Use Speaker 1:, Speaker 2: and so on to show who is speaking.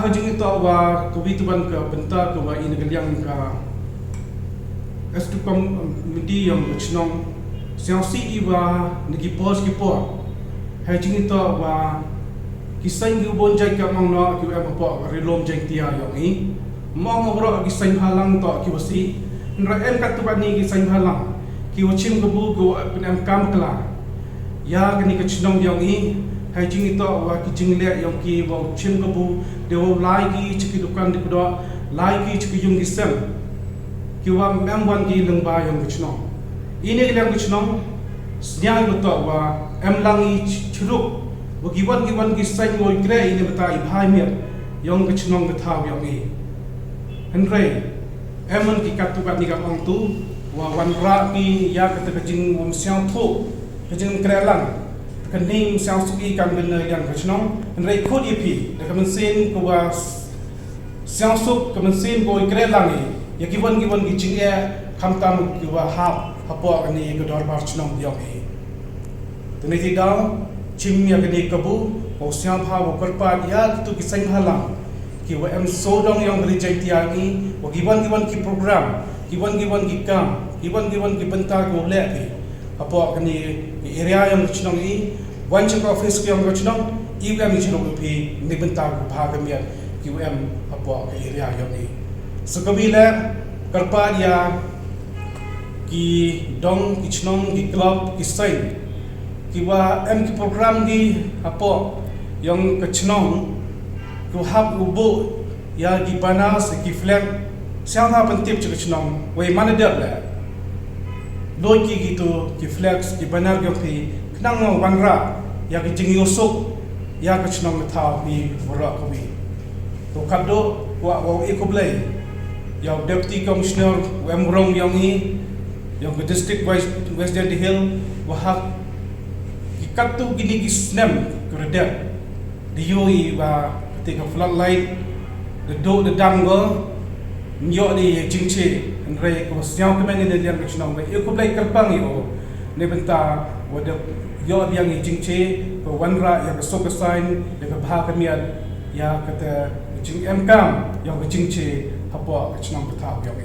Speaker 1: kajing itu wa kewituban ke benta ke wa ini kalian ke estukam midi yang bercenong siasi iwa negi pos kipo kajing itu wa kisah yang bonjai ke mangna ki apa rilom jeng tia yang ini mau ngobrol kisah halang to ki wasi nra em katuban ni kisah halang ki wachim kebu go em kam kala ya kini kechenong yang ini hajing itu wa kijing le yang ki wa chim kebu dewa lagi ciki dukan di kedua lagi ciki yung gisem ki wa memwan ki lengba yang kechenong ini yang kechenong senyai betul wa em langi curuk Wagiwan ki sain ngoi kre ini beta ibhai mir yang kechenong betau yang ini Henry emon ki katukat ni ka ong tu wa wan ra ki ya kata kajing om siang thu kajing krelang kening siang suki kam bener yang kechenong Henry khod ipi de kamen sin ko wa siang suk kamen sin ko krelang ni ya giwan ki jing e kam tam ki wa hap hapo ani ko dor bar chenong yang ini tene ti dau chim ya gani kabu o siang pha wo karpa ya tu ki sain halang ki wa em so dong yang beri jai tia ni wa giwan ki program giwan ki kam giwan ki benta ko le ki apo kani area yang chnong ni wan chak office ki yang chnong i wa mi chnong pi ni benta ko pha ka mi ki wa em apo ke area yang ni sekabila karpa ya ki dong ki chnong ki club ki sain kiwa em ki program di apa yang kechenong ku hab ubu ya di panas ki flag siang ha pentip chu kechenong we mana dak la loi ki gitu ki flags ki banar ge phi knang wanra ya ki jing yosuk ya kechenong tha bi wara ko bi to kaddo wa ikoblai ya deputy commissioner em rong yang ni yang ke district west Dendie Hill wa hak katu gini gisnem kerja di yoi ba ketika floodlight the do the dango nyo di jingche andre ko siang kemen ni dia kechnong ba ko play kerpang yo ne benta wada yo biang jingche ko wanra ya ko sok sign ya ko bha kamian ya kata jing em kam yang jingche hapo kechnong ta yo